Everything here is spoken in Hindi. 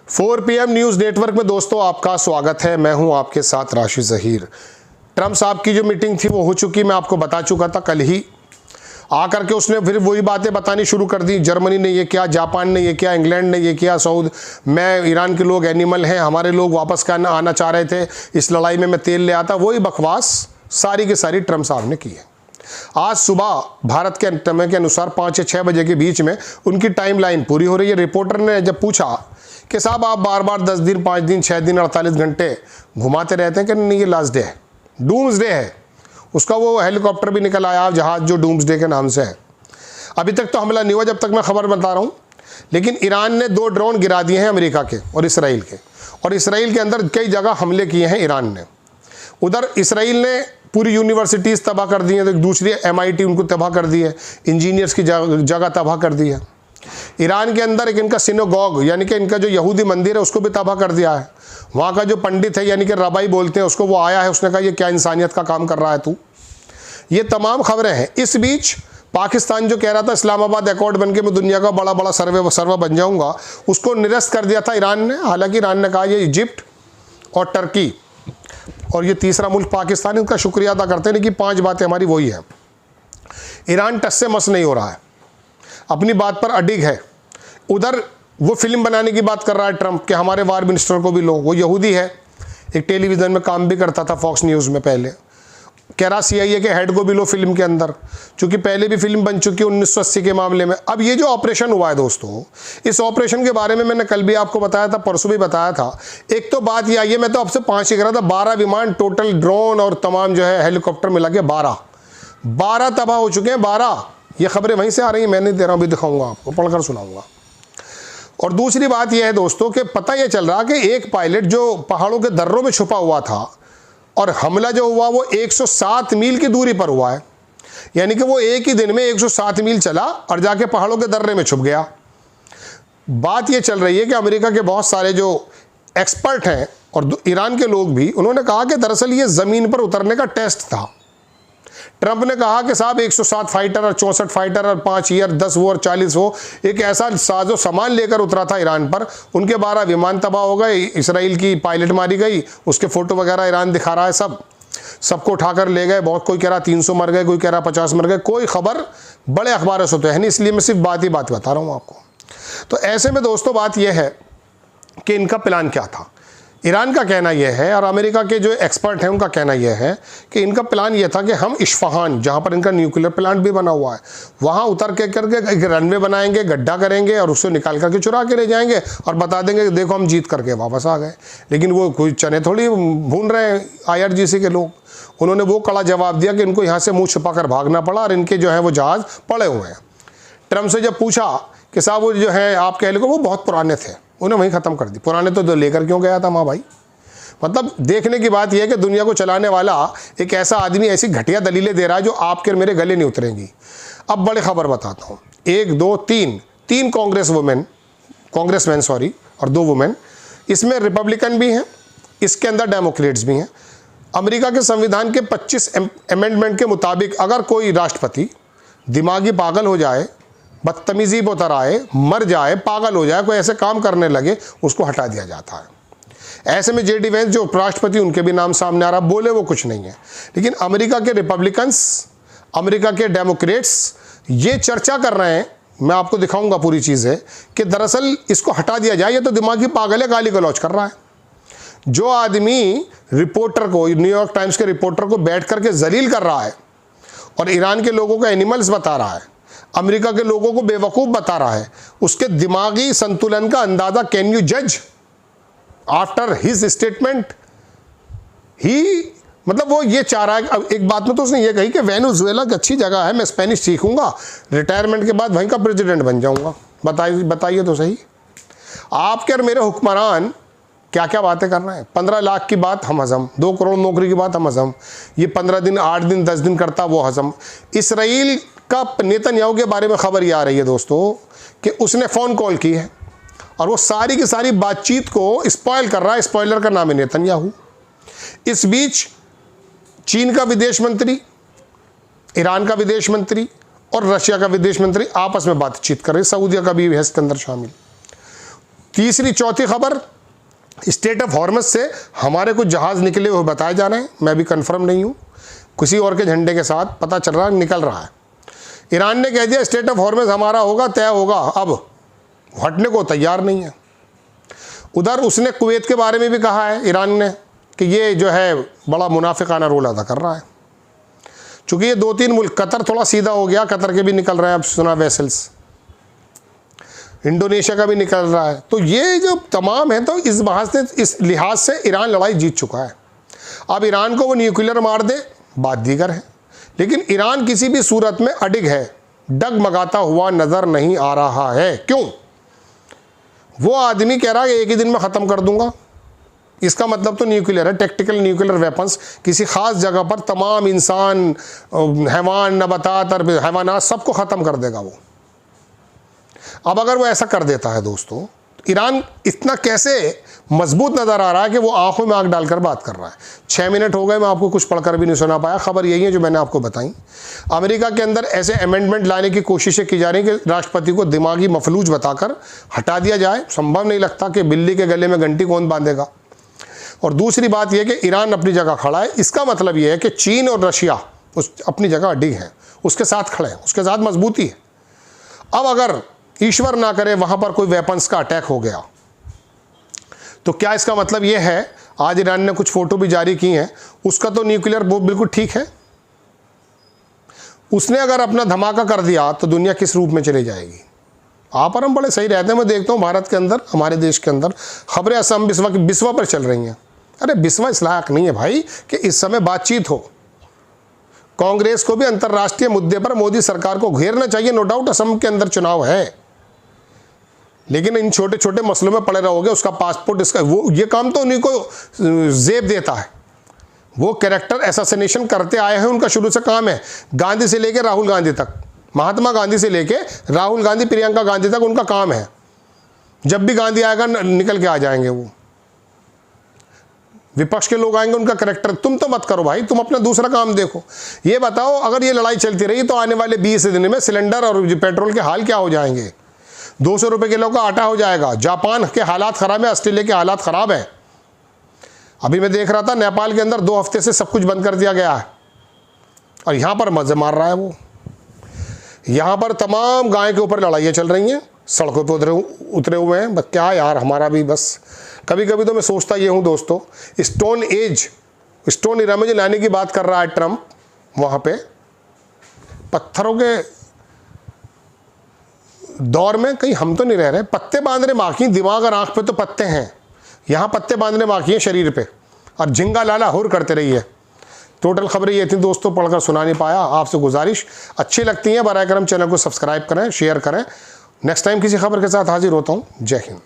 4 PM न्यूज़ नेटवर्क में दोस्तों आपका स्वागत है। मैं हूं आपके साथ राशि ज़हीर। ट्रम्प साहब की जो मीटिंग थी वो हो चुकी, मैं आपको बता चुका था कल ही। आकर के उसने फिर वही बातें बतानी शुरू कर दी। जर्मनी ने ये किया, जापान ने ये किया, इंग्लैंड ने ये किया, मैं ईरान के लोग एनिमल हैं, हमारे लोग वापस आना चाह रहे थे, इस लड़ाई में मैं तेल ले आता। वही बकवास सारी की सारी ट्रम्प साहब ने की है। आज सुबह भारत के समय के अनुसार 5 या 6 बजे के बीच में उनकी टाइमलाइन पूरी हो रही है। रिपोर्टर ने जब पूछा कि साहब आप बार बार 10 दिन, 5 दिन, 6 दिन, 48 घंटे घुमाते रहते हैं कि नहीं, ये लास्ट डे है, डूम्सडे है। उसका वो हेलीकॉप्टर भी निकल आया, जहाज जो डूम्सडे के नाम से है। अभी तक तो हमला नहीं हुआ जब तक मैं खबर बता रहा हूँ, लेकिन ईरान ने 2 ड्रोन गिरा दिए हैं अमेरिका के और इसराइल के, और इसराइल के अंदर कई जगह हमले किए हैं ईरान ने। उधर इसराइल ने पूरी यूनिवर्सिटीज़ तबाह कर दी हैं, तो दूसरी MIT उनको तबाह कर दी है, इंजीनियर्स की जगह तबाह कर दी है। ईरान के अंदर एक इनका सिनेगॉग यानी कि इनका जो यहूदी मंदिर है उसको भी तबाह कर दिया है। वहाँ का जो पंडित है यानी कि रबाई बोलते हैं उसको, वो आया है, उसने कहा ये क्या इंसानियत का काम कर रहा है तू। ये तमाम खबरें हैं। इस बीच पाकिस्तान जो कह रहा था इस्लामाबाद अकॉर्ड बन के मैं दुनिया का बड़ा बड़ा सर्वर बन जाऊँगा, उसको निरस्त कर दिया था ईरान ने। हालांकि ईरान ने कहा ये इजिप्ट और टर्की और ये तीसरा मुल्क पाकिस्तान, उनका शुक्रिया अदा करते हैं कि 5 बातें हमारी वही है। ईरान टस से मस नहीं हो रहा है, अपनी बात पर अडिग है। उधर वो फिल्म बनाने की बात कर रहा है ट्रम्प कि हमारे वार मिनिस्टर को भी लो। वो यहूदी है, एक टेलीविज़न में काम भी करता था, फॉक्स न्यूज़ में पहले। कह रहा CIA के हेड को भी लो फिल्म के अंदर, क्योंकि पहले भी फिल्म बन चुकी है 1980 के मामले में। अब ये जो ऑपरेशन हुआ है दोस्तों, इस ऑपरेशन के बारे में मैंने कल भी आपको बताया था, परसों भी बताया था। एक तो बात ये आई है, मैं तो आपसे 5 ही कह रहा था, 12 विमान टोटल, ड्रोन और तमाम जो है हेलीकॉप्टर मिला के 12 तबाह हो चुके हैं। 12 ये खबरें वहीं से आ रही हैं, मैं नहीं दे रहा हूँ, अभी दिखाऊंगा आपको, पढ़कर सुनाऊंगा। और दूसरी बात यह है दोस्तों कि पता यह चल रहा कि एक पायलट जो पहाड़ों के दर्रों में छुपा हुआ था, और हमला जो हुआ वो 107 मील की दूरी पर हुआ है। यानी कि वो एक ही दिन में 107 मील चला और जाके पहाड़ों के दर्रे में छुप गया। बात ये चल रही है कि अमेरिका के बहुत सारे जो एक्सपर्ट हैं और ईरान के लोग भी, उन्होंने कहा कि दरअसल ये ज़मीन पर उतरने का टेस्ट था। ट्रंप ने कहा कि साहब 107 फाइटर और 64 फाइटर और 5 ईयर 10 वो और 40 वो, एक ऐसा साजो सामान लेकर उतरा था ईरान पर। उनके 12 विमान तबाह हो गए, इसराइल की पायलट मारी गई, उसके फ़ोटो वगैरह ईरान दिखा रहा है। सबको उठाकर ले गए। बहुत कोई कह रहा 300 मर गए, कोई कह रहा 50 मर गए। कोई खबर बड़े अखबारों से तो है नहीं, इसलिए मैं सिर्फ बात बता रहा हूँ आपको। तो ऐसे में दोस्तों बात यह है कि इनका प्लान क्या था। ईरान का कहना यह है और अमेरिका के जो एक्सपर्ट हैं उनका कहना यह है कि इनका प्लान यह था कि हम इस्फहान, जहाँ पर इनका न्यूक्लियर प्लांट भी बना हुआ है, वहाँ उतर के करके एक रनवे बनाएंगे, गड्ढा करेंगे और उसको निकाल करके चुरा के ले जाएंगे और बता देंगे कि देखो हम जीत करके वापस आ गए। लेकिन वो कोई चने थोड़ी भून रहे हैं IRGC के लोग। उन्होंने वो कड़ा जवाब दिया कि इनको यहाँ से मुँह छुपा कर भागना पड़ा और इनके जो है वो जहाज़ पड़े हुए हैं। ट्रम्प से जब पूछा कि साहब वो जो है आप कह लो वो बहुत पुराने थे, उन्हें वहीं ख़त्म कर दी। पुराने तो लेकर क्यों गया था माँ भाई। मतलब देखने की बात यह है कि दुनिया को चलाने वाला एक ऐसा आदमी ऐसी घटिया दलीलें दे रहा है जो आपके और मेरे गले नहीं उतरेंगी। अब बड़ी खबर बताता हूँ। 1 2 3 कांग्रेसमैन और 2 वुमेन, इसमें रिपब्लिकन भी हैं, इसके अंदर डेमोक्रेट्स भी हैं। अमेरिका के संविधान के 25 अमेंडमेंट के मुताबिक अगर कोई राष्ट्रपति दिमागी पागल हो जाए, बदतमीजी पर उतर आए, मर जाए, पागल हो जाए, कोई ऐसे काम करने लगे, उसको हटा दिया जाता है। ऐसे में JD वेंस जो उपराष्ट्रपति, उनके भी नाम सामने आ रहा, बोले वो कुछ नहीं है। लेकिन अमेरिका के रिपब्लिकन्स, अमेरिका के डेमोक्रेट्स ये चर्चा कर रहे हैं, मैं आपको दिखाऊंगा पूरी चीज़ है, कि दरअसल इसको हटा दिया जाए, ये तो दिमागी पागल है, गाली गलौज कर रहा है। जो आदमी रिपोर्टर को, न्यूयॉर्क टाइम्स के रिपोर्टर को बैठ करके जलील कर रहा है और ईरान के लोगों को एनिमल्स बता रहा है, अमेरिका के लोगों को बेवकूफ़ बता रहा है, उसके दिमागी संतुलन का अंदाज़ा कैन यू जज आफ्टर हिज स्टेटमेंट। ही मतलब वो ये चाह रहा है। अब एक बात में तो उसने ये कही कि वेनेजुएला की अच्छी जगह है, मैं स्पेनिश सीखूंगा, रिटायरमेंट के बाद वहीं का प्रेसिडेंट बन जाऊंगा। बताइए तो सही, आपके और मेरे हुक्मरान क्या क्या बातें कर रहे हैं। 15 लाख की बात हम हजम, 2 करोड़ नौकरी की बात हम हजम, ये 15 दिन 8 दिन 10 दिन करता वो हजम। इसराइल का नेतन्याहू के बारे में खबर ये आ रही है दोस्तों कि उसने फ़ोन कॉल की है और वो सारी की सारी बातचीत को स्पॉइल कर रहा है। स्पॉइलर का नाम है नेतन्याहू। इस बीच चीन का विदेश मंत्री, ईरान का विदेश मंत्री और रशिया का विदेश मंत्री आपस में बातचीत कर रहे हैं। सऊदीया का भी है इसके अंदर शामिल। तीसरी चौथी खबर, स्ट्रेट ऑफ हॉर्मस से हमारे कुछ जहाज़ निकले हुए बताए जा रहे हैं, मैं भी कंफर्म नहीं हूँ, किसी और के झंडे के साथ पता चल रहा है निकल रहा है। ईरान ने कह दिया स्ट्रेट ऑफ हॉर्मस हमारा होगा, तय होगा, अब हटने को तैयार नहीं है। उधर उसने कुवैत के बारे में भी कहा है ईरान ने कि ये जो है बड़ा मुनाफिकाना रोल अदा कर रहा है। चूँकि ये 2-3 मुल्क, कतर थोड़ा सीधा हो गया, कतर के भी निकल रहे हैं अब सुना वेसल्स, इंडोनेशिया का भी निकल रहा है। तो ये जो तमाम है, तो इस लिहाज से ईरान लड़ाई जीत चुका है। अब ईरान को वो न्यूक्लियर मार दे बात दीगर है, लेकिन ईरान किसी भी सूरत में अडिग है, डगमगाता हुआ नज़र नहीं आ रहा है। क्यों? वो आदमी कह रहा है एक ही दिन में ख़त्म कर दूंगा। इसका मतलब तो न्यूक्लियर है, टैक्टिकल न्यूक्लियर वेपन्स, किसी ख़ास जगह पर तमाम इंसान, हैवान, नबातात और हैवानात सबको ख़त्म कर देगा वो। अब अगर वो ऐसा कर देता है दोस्तों, ईरान इतना कैसे मजबूत नज़र आ रहा है कि वो आंखों में आंख डालकर बात कर रहा है। 6 मिनट हो गए, मैं आपको कुछ पढ़कर भी नहीं सुना पाया। खबर यही है जो मैंने आपको बताई। अमेरिका के अंदर ऐसे अमेंडमेंट लाने की कोशिशें की जा रही हैं कि राष्ट्रपति को दिमागी मफलूज बताकर हटा दिया जाए। संभव नहीं लगता कि बिल्ली के गले में घंटी कौन बांधेगा। और दूसरी बात यह कि ईरान अपनी जगह खड़ा है। इसका मतलब यह है कि चीन और रशिया उस अपनी जगह अडिग हैं, उसके साथ खड़े हैं, उसके साथ मजबूती है। अब अगर ईश्वर ना करे वहाँ पर कोई वेपन्स का अटैक हो गया, तो क्या इसका मतलब यह है, आज ईरान ने कुछ फोटो भी जारी की हैं, उसका तो न्यूक्लियर बिल्कुल ठीक है। उसने अगर अपना धमाका कर दिया तो दुनिया किस रूप में चली जाएगी। आप और हम बड़े सही रहते हैं। मैं देखता हूँ भारत के अंदर, हमारे देश के अंदर खबरें असम बिस्वा पर चल रही हैं। अरे बिस्वा इस लायक नहीं है भाई कि इस समय बातचीत हो। कांग्रेस को भी अंतर्राष्ट्रीय मुद्दे पर मोदी सरकार को घेरना चाहिए। नो डाउट असम के अंदर चुनाव है, लेकिन इन छोटे छोटे मसलों में पड़े रहोगे, उसका पासपोर्ट, इसका वो, ये काम तो उन्हीं को जेब देता है। वो कैरेक्टर एसासिनेशन करते आए हैं, उनका शुरू से काम है। गांधी से लेके राहुल गांधी तक, महात्मा गांधी से लेके राहुल गांधी, प्रियंका गांधी तक उनका काम है। जब भी गांधी आएगा निकल के आ जाएंगे वो। विपक्ष के लोग आएंगे, उनका कैरेक्टर तुम तो मत करो भाई, तुम अपना दूसरा काम देखो। ये बताओ अगर ये लड़ाई चलती रही तो आने वाले 20 दिन में सिलेंडर और पेट्रोल के हाल क्या हो जाएंगे। 200 रुपये किलो का आटा हो जाएगा। जापान के हालात ख़राब है, ऑस्ट्रेलिया के हालात ख़राब है। अभी मैं देख रहा था नेपाल के अंदर 2 हफ्ते से सब कुछ बंद कर दिया गया है, और यहाँ पर मज़े मार रहा है वो। यहाँ पर तमाम गाय के ऊपर लड़ाइयाँ चल रही हैं, सड़कों पर उतरे हुए हैं। बस क्या यार, हमारा भी बस कभी कभी तो मैं सोचता ये हूँ दोस्तों, स्टोन एरा में जो लाने की बात कर रहा है ट्रंप, वहाँ पे पत्थरों के दौर में कहीं हम तो नहीं रह रहे। पत्ते बांधने बाकी, दिमाग और आंख पे तो पत्ते हैं, यहाँ पत्ते बांधने बाकी हैं शरीर पे, और झिंगा लाला हुर करते रहिए। टोटल खबरें ये थी दोस्तों, पढ़कर सुना नहीं पाया। आपसे गुजारिश, अच्छी लगती हैं बराए करम चैनल को सब्सक्राइब करें, शेयर करें। नेक्स्ट टाइम किसी खबर के साथ हाजिर होता हूँ। जय हिंद।